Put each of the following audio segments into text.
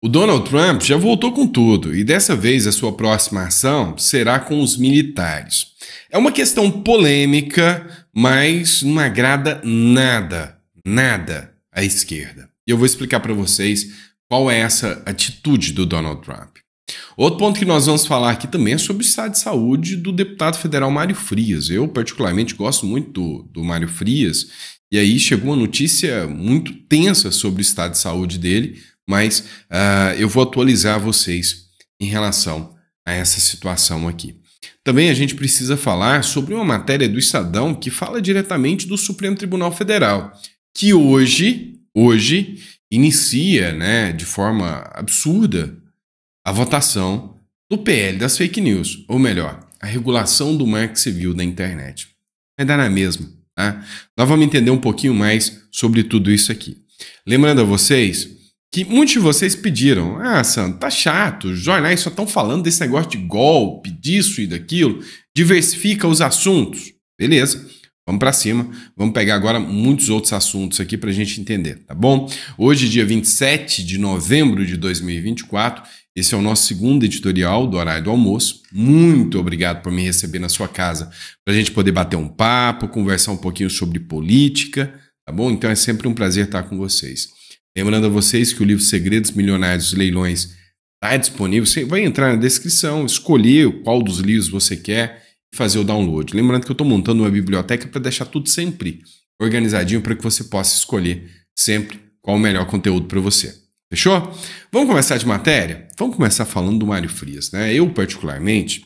O Donald Trump já voltou com tudo e dessa vez a sua próxima ação será com os militares. É uma questão polêmica, mas não agrada nada à esquerda. E eu vou explicar para vocês qual é essa atitude do Donald Trump. Outro ponto que nós vamos falar aqui também é sobre o estado de saúde do deputado federal Mário Frias. Eu, particularmente, gosto muito do Mário Frias, e aí chegou uma notícia muito tensa sobre o estado de saúde dele, mas eu vou atualizar vocês em relação a essa situação aqui. Também a gente precisa falar sobre uma matéria do Estadão que fala diretamente do Supremo Tribunal Federal, que hoje inicia, né, de forma absurda a votação do PL das fake news, ou melhor, a regulação do marco civil da internet. Vai dar na mesma, tá? Nós vamos entender um pouquinho mais sobre tudo isso aqui. Lembrando a vocês que muitos de vocês pediram, Sandro, tá chato, os jornais só estão falando desse negócio de golpe, disso e daquilo, diversifica os assuntos. Beleza, vamos para cima, vamos pegar agora muitos outros assuntos aqui para a gente entender, tá bom? Hoje, dia 27 de novembro de 2024, esse é o nosso segundo editorial do horário do almoço. Muito obrigado por me receber na sua casa para a gente poder bater um papo, conversar um pouquinho sobre política, tá bom? Então é sempre um prazer estar com vocês. Lembrando a vocês que o livro Segredos Milionários dos Leilões está disponível. Você vai entrar na descrição, escolher qual dos livros você quer e fazer o download. Lembrando que eu estou montando uma biblioteca para deixar tudo sempre organizadinho para que você possa escolher sempre qual o melhor conteúdo para você. Fechou? Vamos começar de matéria? Vamos começar falando do Mário Frias, né? Eu, particularmente,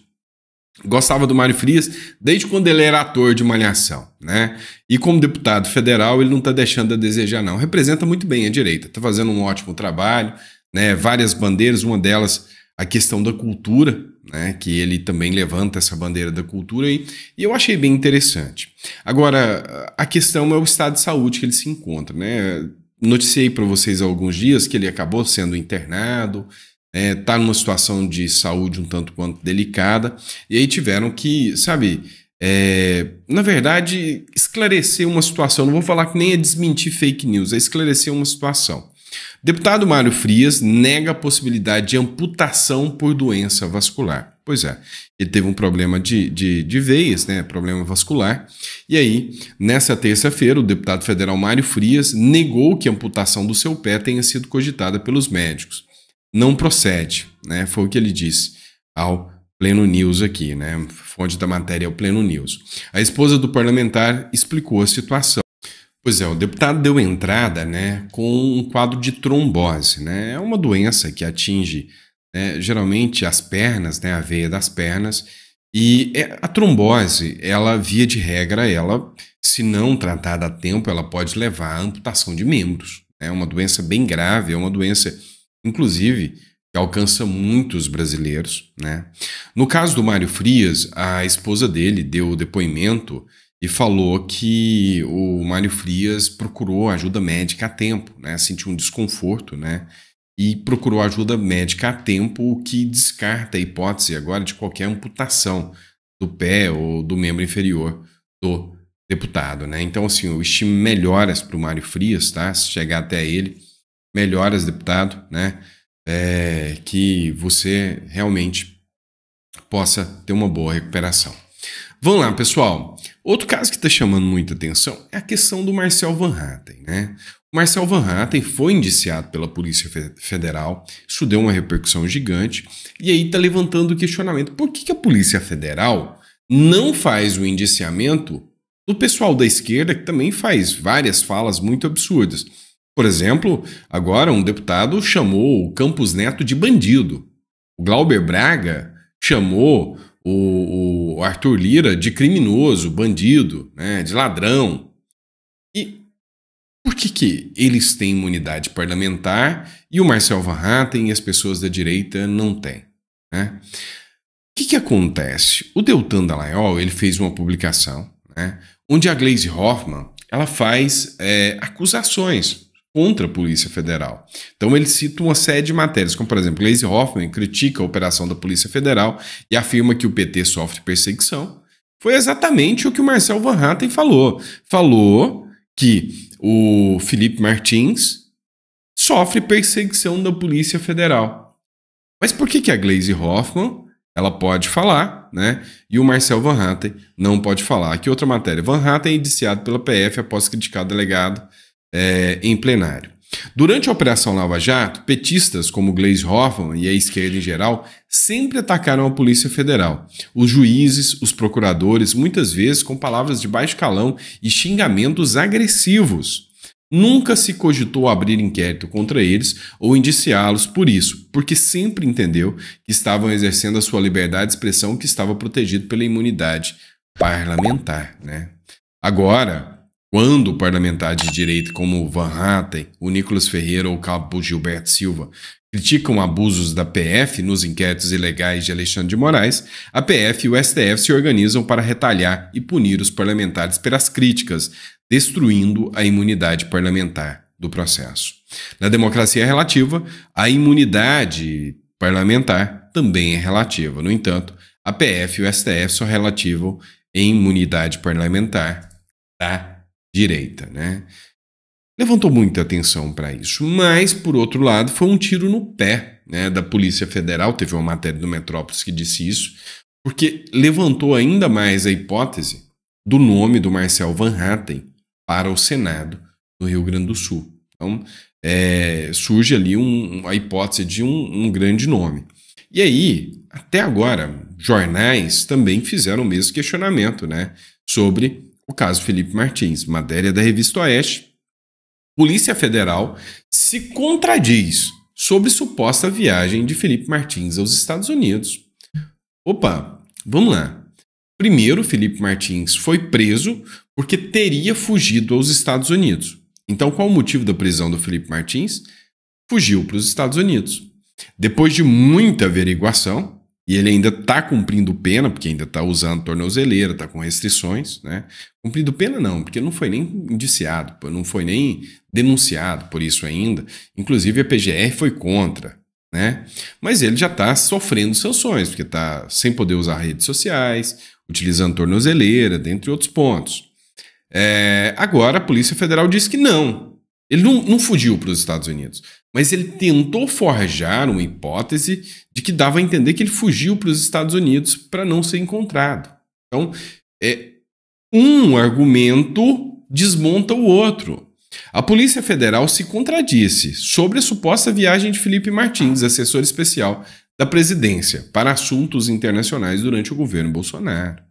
gostava do Mário Frias desde quando ele era ator de Malhação, né? E como deputado federal, ele não está deixando a desejar, não. Representa muito bem a direita, está fazendo um ótimo trabalho, né? Várias bandeiras, uma delas a questão da cultura, né? Que ele também levanta essa bandeira da cultura e eu achei bem interessante. Agora, a questão é o estado de saúde que ele se encontra, né? Noticiei para vocês há alguns dias que ele acabou sendo internado, está numa situação de saúde um tanto quanto delicada, e aí tiveram que, na verdade, esclarecer uma situação. Não vou falar que nem é desmentir fake news, é esclarecer uma situação. Deputado Mário Frias nega a possibilidade de amputação por doença vascular. Pois é, ele teve um problema de veias, né, problema vascular, e aí, nessa terça-feira, o deputado federal Mário Frias negou que a amputação do seu pé tenha sido cogitada pelos médicos. Não procede, né, foi o que ele disse ao Pleno News aqui, né, fonte da matéria é o Pleno News. A esposa do parlamentar explicou a situação. Pois é, o deputado deu entrada, né, com um quadro de trombose, né, é uma doença que atinge geralmente as pernas, né, a veia das pernas, e a trombose, ela, via de regra, ela, se não tratada a tempo, ela pode levar à amputação de membros. É uma doença bem grave, é uma doença, inclusive, que alcança muitos brasileiros, né? No caso do Mário Frias, a esposa dele deu depoimento e falou que o Mário Frias procurou ajuda médica a tempo, né? Sentiu um desconforto, né? E procurou ajuda médica a tempo, o que descarta a hipótese agora de qualquer amputação do pé ou do membro inferior do deputado, né? Então, assim, eu estimo melhoras para o Mário Frias, tá? Se chegar até ele, melhoras, deputado, né? Que você realmente possa ter uma boa recuperação. Vamos lá, pessoal. Outro caso que está chamando muita atenção é a questão do Marcel Van Hatten, né? O Marcel Van Hatten foi indiciado pela Polícia Federal, isso deu uma repercussão gigante, e aí está levantando o questionamento: por que a Polícia Federal não faz o indiciamento do pessoal da esquerda, que também faz várias falas muito absurdas? Por exemplo, agora um deputado chamou o Campos Neto de bandido, o Glauber Braga chamou o Arthur Lira de criminoso, bandido, né, de ladrão. E por que eles têm imunidade parlamentar e o Marcel Van Hatten e as pessoas da direita não têm, né? O que acontece? O Deltan Dallagnol, ele fez uma publicação, né, onde a Gleisi Hoffmann ela faz acusações contra a Polícia Federal. Então ele cita uma série de matérias, como por exemplo, Gleisi Hoffmann critica a operação da Polícia Federal e afirma que o PT sofre perseguição. Foi exatamente o que o Marcel Van Hatten falou. Falou que o Felipe Martins sofre perseguição da Polícia Federal. Mas por que a Gleisi Hoffmann ela pode falar, né? E o Marcel Van Hatten não pode falar? Aqui outra matéria. Van Hatten é indiciado pela PF após criticar o delegado em plenário. Durante a Operação Lava Jato, petistas como Gleisi Hoffmann e a esquerda em geral sempre atacaram a Polícia Federal. Os juízes, os procuradores, muitas vezes com palavras de baixo calão e xingamentos agressivos. Nunca se cogitou abrir inquérito contra eles ou indiciá-los por isso, porque sempre entendeu que estavam exercendo a sua liberdade de expressão, que estava protegido pela imunidade parlamentar, né? Agora, quando parlamentares de direita como o Van Hatten, o Nicolas Ferreira ou o Cabo Gilberto Silva criticam abusos da PF nos inquéritos ilegais de Alexandre de Moraes, a PF e o STF se organizam para retalhar e punir os parlamentares pelas críticas, destruindo a imunidade parlamentar do processo. Na democracia relativa, a imunidade parlamentar também é relativa. No entanto, a PF e o STF são relativos em imunidade parlamentar da direita, né? Levantou muita atenção para isso, mas, por outro lado, foi um tiro no pé, né, da Polícia Federal. Teve uma matéria do Metrópolis que disse isso, porque levantou ainda mais a hipótese do nome do Marcel Van Hatten para o Senado no Rio Grande do Sul. Então, surge ali a hipótese de um grande nome. E aí, até agora, jornais também fizeram o mesmo questionamento, né, sobre o caso Felipe Martins. Matéria da Revista Oeste. Polícia Federal se contradiz sobre suposta viagem de Felipe Martins aos Estados Unidos. Opa, vamos lá. Primeiro, Felipe Martins foi preso porque teria fugido aos Estados Unidos. Então, qual o motivo da prisão do Felipe Martins? Fugiu para os Estados Unidos. Depois de muita averiguação, e ele ainda está cumprindo pena, porque ainda está usando tornozeleira, está com restrições, né? Cumprindo pena não, porque não foi nem indiciado, não foi nem denunciado por isso ainda. Inclusive a PGR foi contra, né? Mas ele já está sofrendo sanções, porque está sem poder usar redes sociais, utilizando tornozeleira, dentre outros pontos. Agora a Polícia Federal diz que não. Ele não fugiu para os Estados Unidos, mas ele tentou forjar uma hipótese de que dava a entender que ele fugiu para os Estados Unidos para não ser encontrado. Então, um argumento desmonta o outro. A Polícia Federal se contradisse sobre a suposta viagem de Felipe Martins, assessor especial da presidência para assuntos internacionais durante o governo Bolsonaro.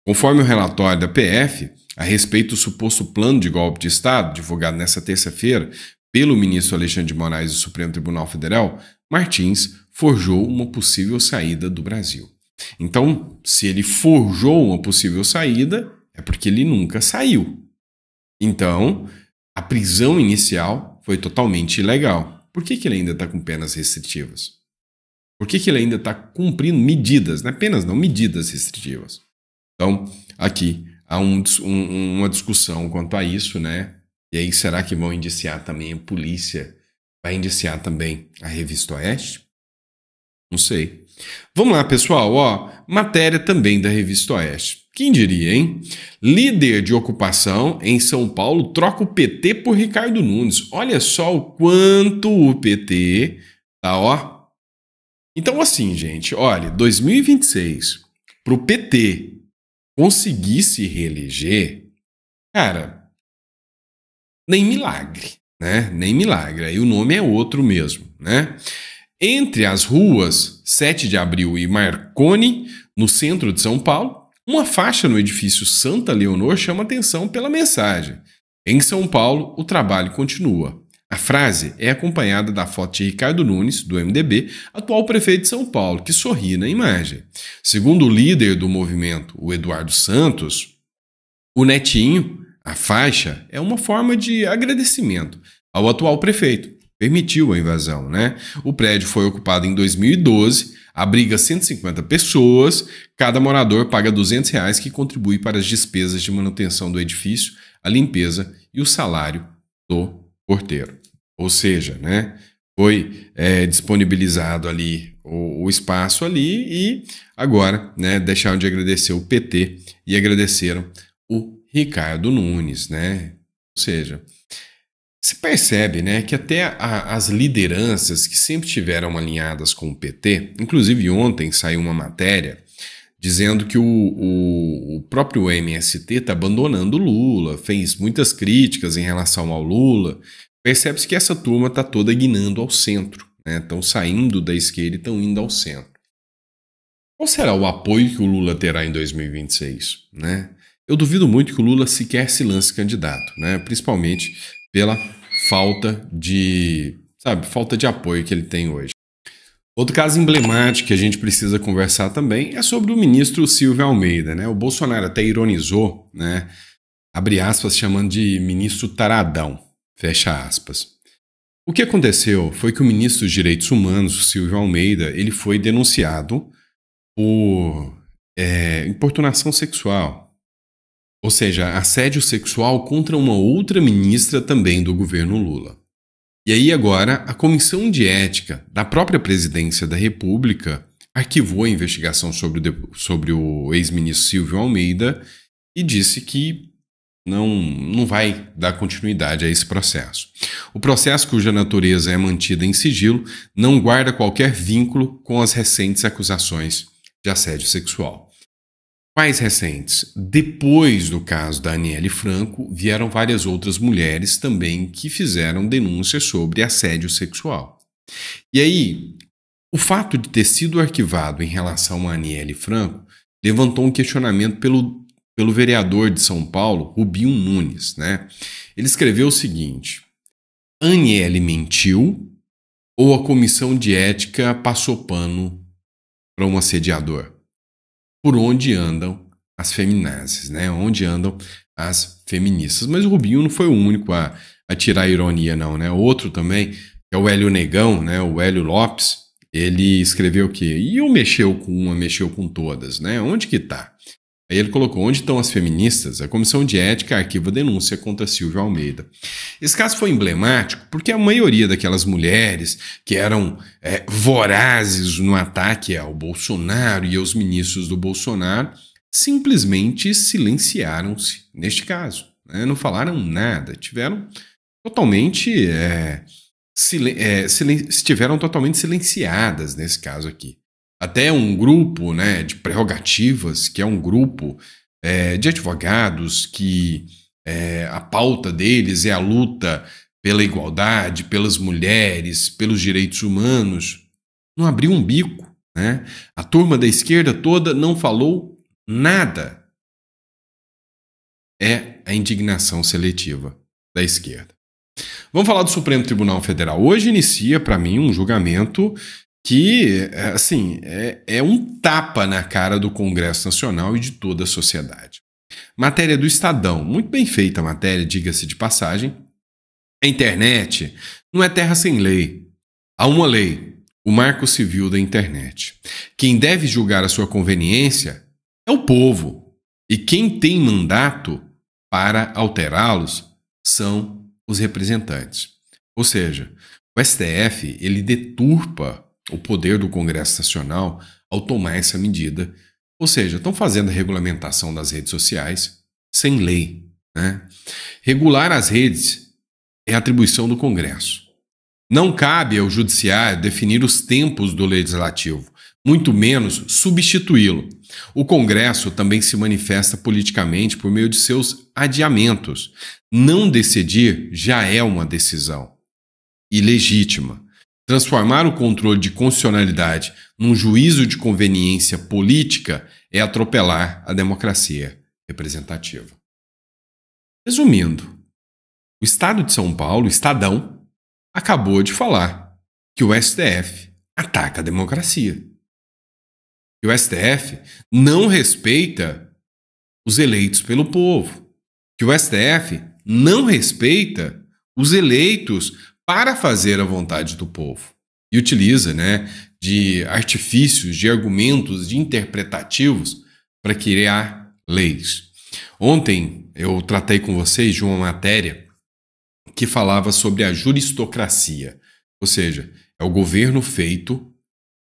Conforme o relatório da PF, a respeito do suposto plano de golpe de Estado, divulgado nesta terça-feira pelo ministro Alexandre de Moraes do Supremo Tribunal Federal, Martins forjou uma possível saída do Brasil. Então, se ele forjou uma possível saída, é porque ele nunca saiu. Então, a prisão inicial foi totalmente ilegal. Por que ele ainda está com penas restritivas? Por que ele ainda está cumprindo medidas, não é penas não, medidas restritivas? Então, aqui há uma discussão quanto a isso, né? E aí, será que vão indiciar também a polícia? Vai indiciar também a Revista Oeste? Não sei. Vamos lá, pessoal. Ó, matéria também da Revista Oeste. Quem diria, hein? Líder de ocupação em São Paulo troca o PT por Ricardo Nunes. Olha só o quanto o PT tá, ó. Então, assim, gente, olha, 2026, para o PT conseguir se reeleger, cara, nem milagre, né? Nem milagre. Aí o nome é outro mesmo, né? Entre as ruas 7 de Abril e Marconi, no centro de São Paulo, uma faixa no edifício Santa Leonor chama atenção pela mensagem: em São Paulo, o trabalho continua. A frase é acompanhada da foto de Ricardo Nunes, do MDB, atual prefeito de São Paulo, que sorri na imagem. Segundo o líder do movimento, o Eduardo Santos, o netinho, a faixa, é uma forma de agradecimento ao atual prefeito. Permitiu a invasão, né? O prédio foi ocupado em 2012, abriga 150 pessoas, cada morador paga R$200 que contribui para as despesas de manutenção do edifício, a limpeza e o salário do porteiro. Ou seja, né, foi disponibilizado ali o espaço ali e agora, né, deixaram de agradecer o PT e agradeceram o Ricardo Nunes, né? Ou seja, Se percebe, né, que até as lideranças que sempre tiveram alinhadas com o PT, inclusive ontem saiu uma matéria dizendo que o próprio MST está abandonando o Lula, fez muitas críticas em relação ao Lula. Percebe-se que essa turma está toda guinando ao centro, né? Estão saindo da esquerda e estão indo ao centro. Qual será o apoio que o Lula terá em 2026, né? Eu duvido muito que o Lula sequer se lance candidato, né? Principalmente pela falta de apoio que ele tem hoje. Outro caso emblemático que a gente precisa conversar também é sobre o ministro Silvio Almeida, né? O Bolsonaro até ironizou, né? Abre aspas, chamando de ministro taradão, fecha aspas. O que aconteceu foi que o ministro dos Direitos Humanos, Silvio Almeida, ele foi denunciado por importunação sexual, ou seja, assédio sexual contra uma outra ministra também do governo Lula. E aí agora a Comissão de Ética da própria Presidência da República arquivou a investigação sobre o ex-ministro Silvio Almeida e disse que não vai dar continuidade a esse processo. O processo, cuja natureza é mantida em sigilo, não guarda qualquer vínculo com as recentes acusações de assédio sexual. Quais recentes? Depois do caso da Aniele Franco, vieram várias outras mulheres também que fizeram denúncias sobre assédio sexual. E aí, o fato de ter sido arquivado em relação a Aniele Franco levantou um questionamento pelo vereador de São Paulo, Rubinho Nunes, né? Ele escreveu o seguinte: Aniele mentiu ou a comissão de ética passou pano para um assediador? Por onde andam as feminazes, né? Onde andam as feministas? Mas o Rubinho não foi o único a tirar a ironia, não, né? Outro também, que é o Hélio Negão, né? O Hélio Lopes, ele escreveu o quê? E eu mexeu com uma, mexeu com todas, né? Onde que tá? Aí ele colocou: onde estão as feministas? A Comissão de Ética arquiva denúncia contra Silvio Almeida. Esse caso foi emblemático porque a maioria daquelas mulheres que eram vorazes no ataque ao Bolsonaro e aos ministros do Bolsonaro simplesmente silenciaram-se neste caso, né? Não falaram nada, tiveram totalmente estiveram totalmente silenciadas nesse caso aqui. Até um grupo, né, de prerrogativas, que é um grupo de advogados que a pauta deles é a luta pela igualdade, pelas mulheres, pelos direitos humanos, não abriu um bico, né? A turma da esquerda toda não falou nada. É a indignação seletiva da esquerda. Vamos falar do Supremo Tribunal Federal. Hoje inicia, para mim, um julgamento que, assim, é um tapa na cara do Congresso Nacional e de toda a sociedade. Matéria do Estadão. Muito bem feita a matéria, diga-se de passagem. A internet não é terra sem lei. Há uma lei, o Marco Civil da Internet. Quem deve julgar a sua conveniência é o povo. E quem tem mandato para alterá-los são os representantes. Ou seja, o STF, ele deturpa o poder do Congresso Nacional ao tomar essa medida. Ou seja, estão fazendo a regulamentação das redes sociais sem lei, né? Regular as redes é atribuição do Congresso. Não cabe ao Judiciário definir os tempos do Legislativo, muito menos substituí-lo. O Congresso também se manifesta politicamente por meio de seus adiamentos. Não decidir já é uma decisão ilegítima. Transformar o controle de constitucionalidade num juízo de conveniência política é atropelar a democracia representativa. Resumindo, o Estado de São Paulo, o Estadão, acabou de falar que o STF ataca a democracia. Que o STF não respeita os eleitos pelo povo. Que o STF não respeita os eleitos para fazer a vontade do povo. E utiliza, né, de artifícios, de argumentos, de interpretativos para criar leis. Ontem eu tratei com vocês de uma matéria que falava sobre a juristocracia, ou seja, é o governo feito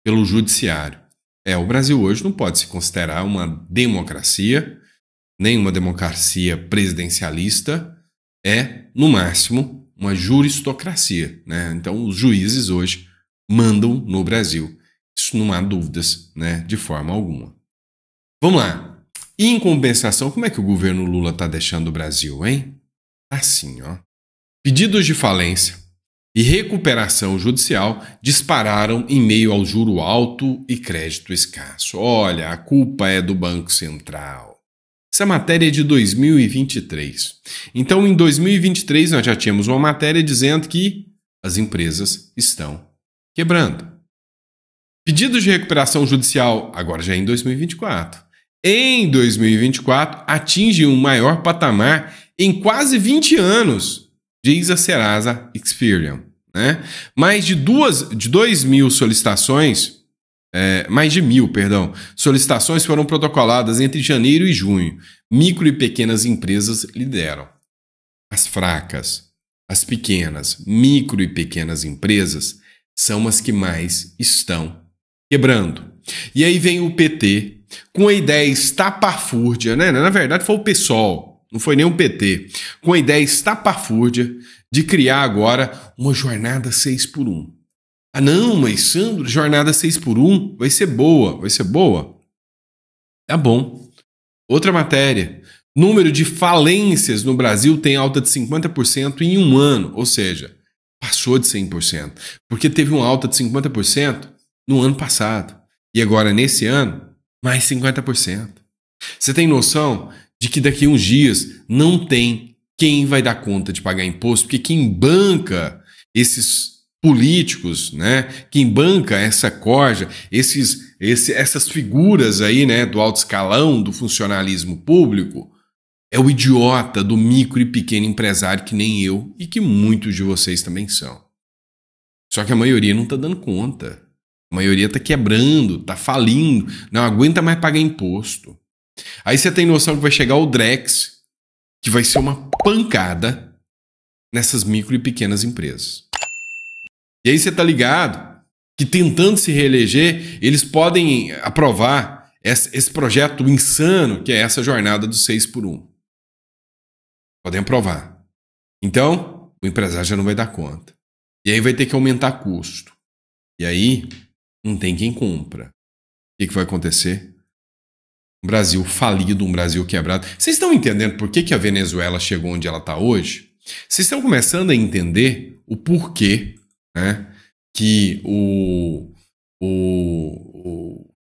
pelo judiciário. O Brasil hoje não pode se considerar uma democracia, nem uma democracia presidencialista, no máximo, uma juristocracia, né? Então, os juízes hoje mandam no Brasil. Isso não há dúvidas, né? De forma alguma. Vamos lá. E em compensação, como é que o governo Lula está deixando o Brasil, hein? Assim, ó. Pedidos de falência e recuperação judicial dispararam em meio ao juro alto e crédito escasso. Olha, a culpa é do Banco Central. Essa matéria é de 2023. Então, em 2023, nós já tínhamos uma matéria dizendo que as empresas estão quebrando. Pedidos de recuperação judicial, agora já é em 2024. Em 2024, atinge um maior patamar em quase 20 anos, diz a Serasa Experian, né? Mais de 2.000 solicitações, mais de 1.000, perdão, solicitações foram protocoladas entre janeiro e junho. Micro e pequenas empresas lideram. As fracas, as pequenas, micro e pequenas empresas são as que mais estão quebrando. E aí vem o PT com a ideia estapafúrdia, né? Na verdade foi o PSOL, não foi nem o PT, com a ideia estapafúrdia de criar agora uma jornada 6x1. Ah não, mas Sandro, jornada 6x1 vai ser boa, vai ser boa? Tá bom. Outra matéria. Número de falências no Brasil tem alta de 50% em um ano, ou seja, passou de 100%, porque teve uma alta de 50% no ano passado. E agora, nesse ano, mais 50%. Você tem noção de que daqui a uns dias não tem quem vai dar conta de pagar imposto, porque quem banca esses políticos, né? Quem banca essa corja, essas figuras aí, né, do alto escalão, do funcionalismo público, é o idiota do micro e pequeno empresário que nem eu e que muitos de vocês também são. Só que a maioria não está dando conta. A maioria está quebrando, está falindo, não aguenta mais pagar imposto. Aí você tem noção que vai chegar o Drex, que vai ser uma pancada nessas micro e pequenas empresas. E aí você tá ligado que tentando se reeleger, eles podem aprovar esse projeto insano que é essa jornada do 6x1. Podem aprovar. Então, o empresário já não vai dar conta. E aí vai ter que aumentar custo. E aí, não tem quem compra. O que vai acontecer? Um Brasil falido, um Brasil quebrado. Vocês estão entendendo por que a Venezuela chegou onde ela está hoje? Vocês estão começando a entender o porquê, né, que o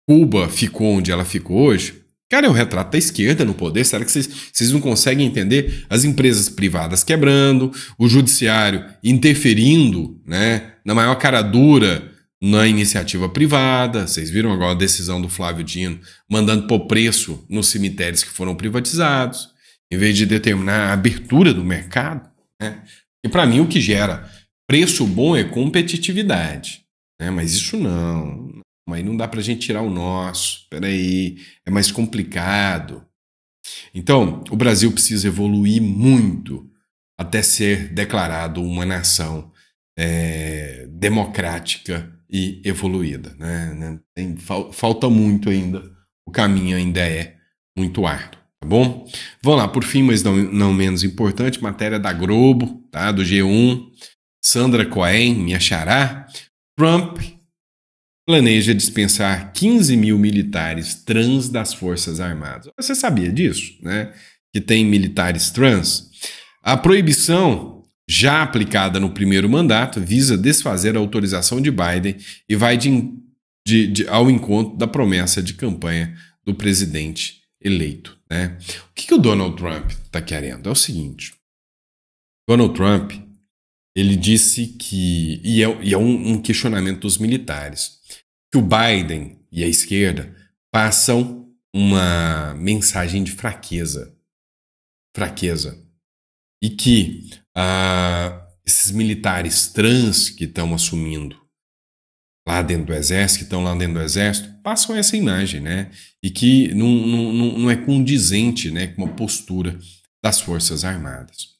Cuba ficou onde ela ficou hoje? Cara, é o retrato da esquerda no poder. Será que vocês não conseguem entender? As empresas privadas quebrando, o judiciário interferindo, né, na maior cara dura na iniciativa privada. Vocês viram agora a decisão do Flávio Dino mandando pôr preço nos cemitérios que foram privatizados, em vez de determinar a abertura do mercado, né? E para mim o que gera preço bom é competitividade, né? Mas isso não. Aí não dá para a gente tirar o nosso. Espera aí, é mais complicado. Então, o Brasil precisa evoluir muito até ser declarado uma nação democrática e evoluída, né? Falta muito ainda. O caminho ainda é muito árduo, tá bom? Vamos lá, por fim, mas não menos importante, matéria da Globo, tá? Do G1. Sandra Cohen, minha xará. Trump planeja dispensar 15.000 militares trans das Forças Armadas. Você sabia disso, né? Que tem militares trans? A proibição, já aplicada no primeiro mandato, visa desfazer a autorização de Biden e vai ao encontro da promessa de campanha do presidente eleito, né? O que o Donald Trump está querendo? É o seguinte. Donald Trump, ele disse que, e é um questionamento dos militares, que o Biden e a esquerda passam uma mensagem de fraqueza. E que esses militares trans que estão assumindo lá dentro do exército, que estão lá dentro do exército, passam essa imagem, né? E que não é condizente, né, com uma postura das Forças Armadas.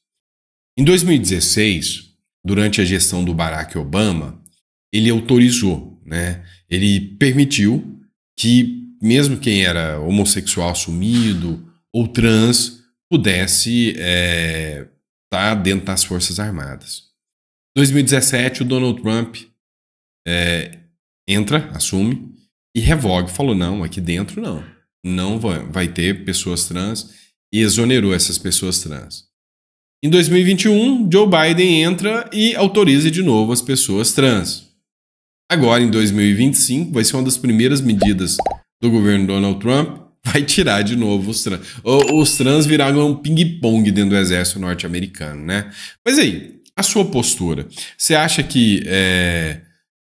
Em 2016, durante a gestão do Barack Obama, ele autorizou, né? Ele permitiu que mesmo quem era homossexual assumido ou trans pudesse estar dentro das Forças Armadas. 2017, o Donald Trump entra, assume e revoga. Falou, não, aqui dentro não vai ter pessoas trans e exonerou essas pessoas trans. Em 2021, Joe Biden entra e autoriza de novo as pessoas trans. Agora, em 2025, vai ser uma das primeiras medidas do governo Donald Trump, vai tirar de novo os trans. Os trans viraram um ping-pong dentro do exército norte-americano, né? Mas aí, a sua postura. Você acha que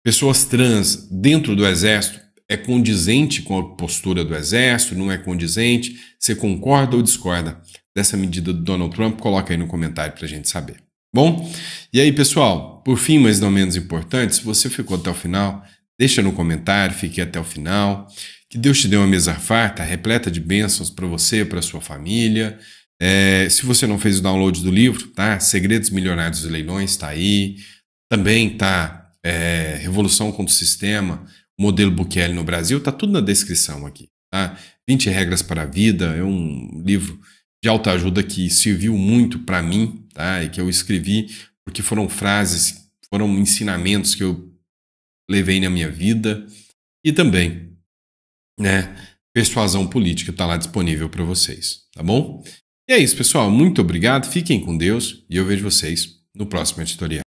pessoas trans dentro do exército é condizente com a postura do exército? Não é condizente? Você concorda ou discorda dessa medida do Donald Trump? Coloca aí no comentário pra gente saber. Bom? E aí, pessoal, por fim, mas não menos importante, se você ficou até o final, deixa no comentário, fique até o final. Que Deus te dê uma mesa farta, repleta de bênçãos para você, para sua família. Se você não fez o download do livro, tá? Segredos Milionários e Leilões, está aí. Também tá Revolução contra o Sistema, Modelo Bukele no Brasil, tá tudo na descrição aqui, tá? 20 Regras para a Vida, é um livro de autoajuda que serviu muito para mim, tá? E que eu escrevi porque foram frases, foram ensinamentos que eu levei na minha vida. E também, né, Persuasão Política está lá disponível para vocês, tá bom? E é isso, pessoal. Muito obrigado, fiquem com Deus e eu vejo vocês no próximo editorial.